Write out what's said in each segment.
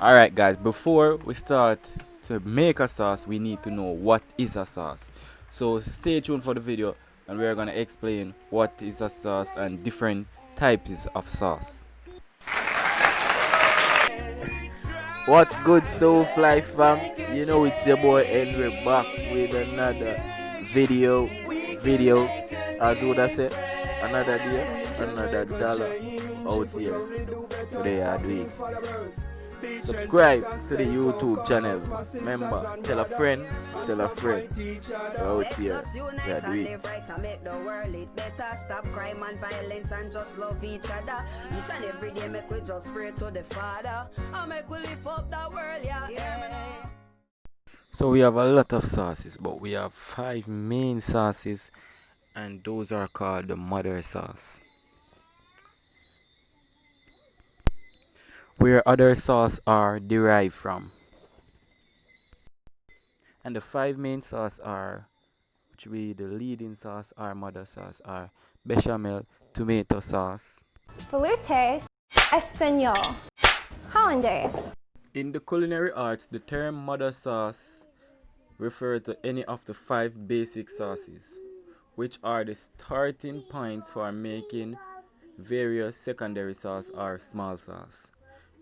Alright guys, before we start to make a sauce, we need to know what is a sauce. So stay tuned for the video and we're gonna explain what is a sauce and different types of sauce. What's good, Soulfly fam? You know it's your boy and we're back with another video. As would I say, another day, another dollar out here. Today I do it. Subscribe to the YouTube channel. Remember, tell a friend. We're out here. We are doing it. Make the world it better. Stop crime and violence and just love each other. Each and every day make we just pray to the Father and make we lift up the world, yeah. So we have a lot of sauces, but we have 5 main sauces, and those are called the mother sauce. Where other sauce are derived from. And the 5 main sauce are, which we the leading sauce are mother sauce are bechamel, tomato sauce. Velouté, espagnole, hollandaise. In the culinary arts, the term mother sauce refers to any of the 5 basic sauces, which are the starting points for making various secondary sauce or small sauce.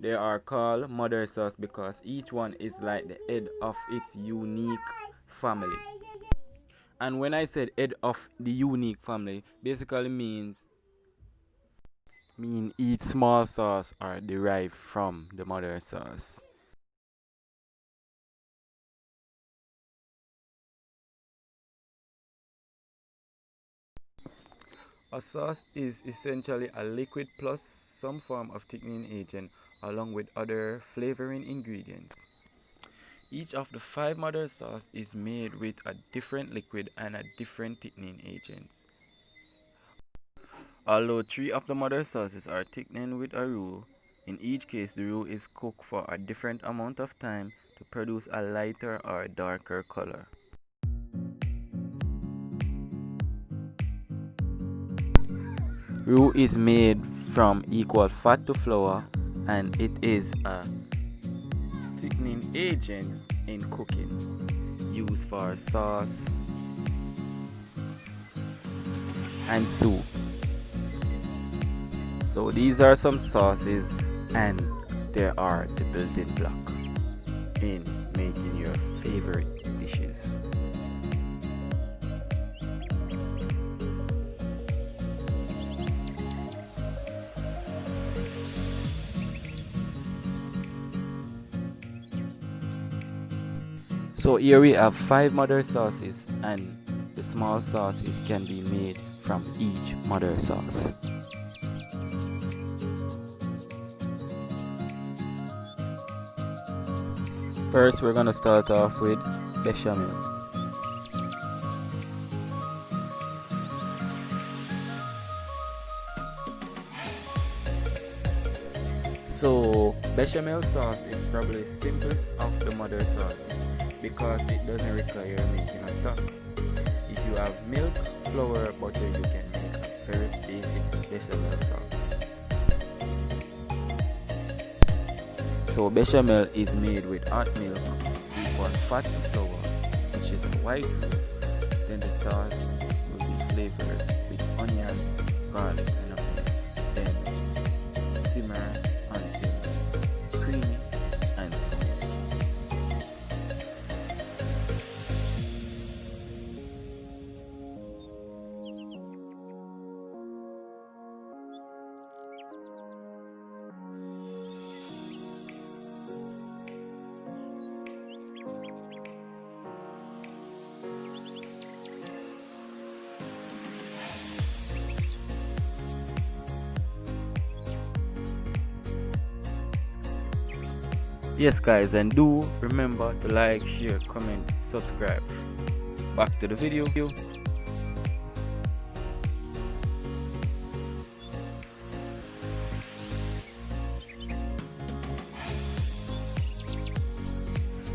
They are called mother sauce because each one is like the head of its unique family. And when I said head of the unique family, basically mean each small sauce are derived from the mother sauce. A sauce is essentially a liquid plus some form of thickening agent along with other flavoring ingredients. Each of the 5 mother sauce is made with a different liquid and a different thickening agent. Although 3 of the mother sauces are thickened with a roux, in each case the roux is cooked for a different amount of time to produce a lighter or darker color. Roux is made from equal fat to flour, and it is a thickening agent in cooking, used for sauce and soup. So these are some sauces, and there are the building block in making your favorite dishes. So here we have 5 mother sauces, and the small sauces can be made from each mother sauce. First, we're gonna start off with bechamel. So, bechamel sauce is probably the simplest of the mother sauces because it doesn't require making a stock. If you have milk, flour, butter, you can make a very basic bechamel sauce. So bechamel is made with hot milk, equal fat to flour, which is a white roux. Then the sauce will be flavored with onion, garlic, and onion. Then simmer until creamy and smooth. Yes guys, and do remember to like, share, comment, subscribe. Back to the video.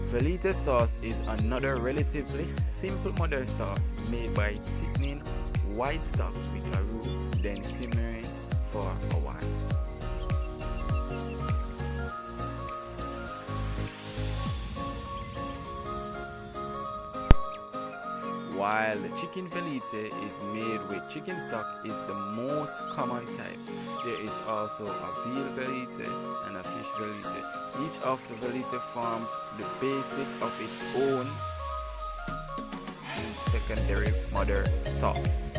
Velouté sauce is another relatively simple mother sauce made by thickening white stock with a roux, then simmering for a while. while the chicken velite is made with chicken stock is the most common type. There is also a veal velite and a fish velite. Each of the velite forms the basic of its own secondary mother sauce.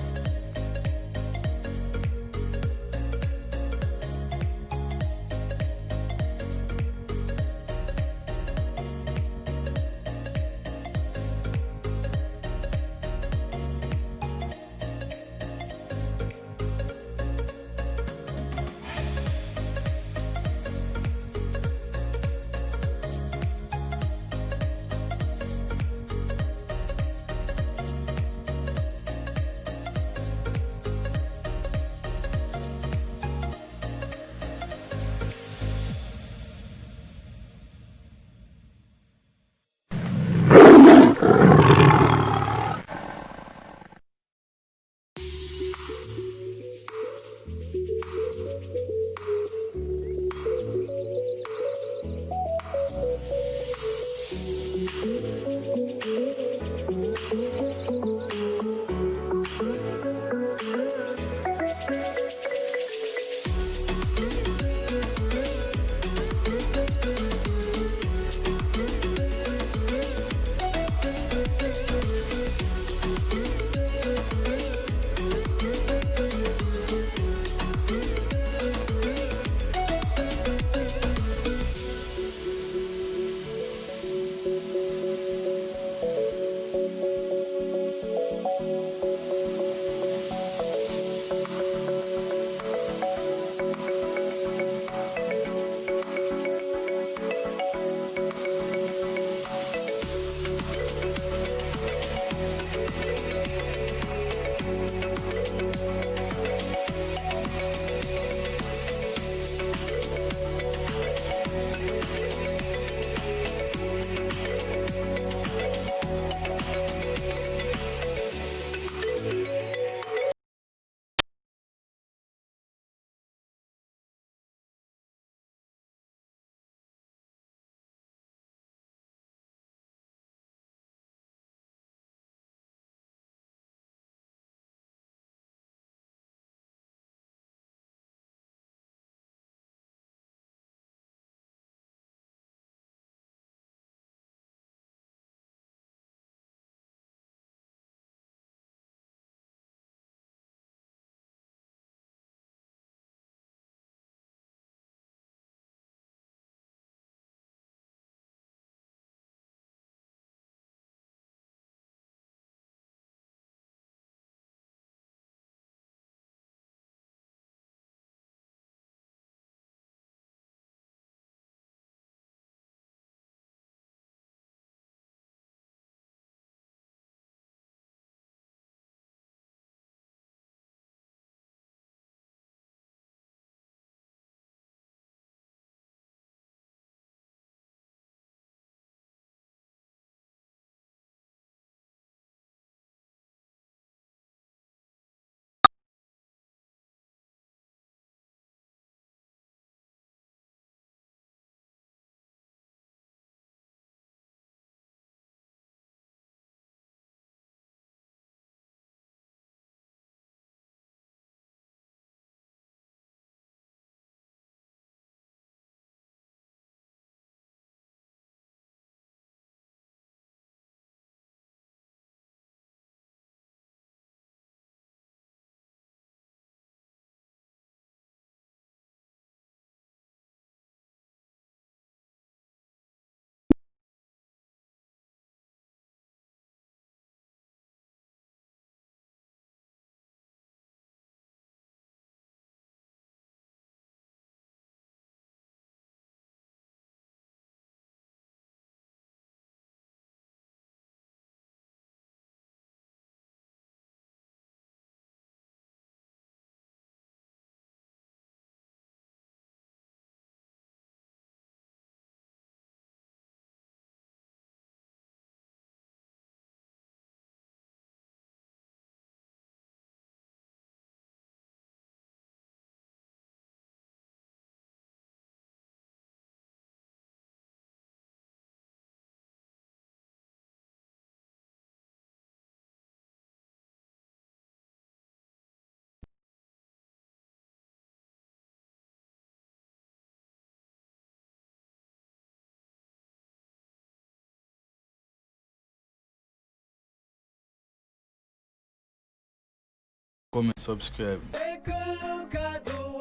comment, subscribe. Take a look at the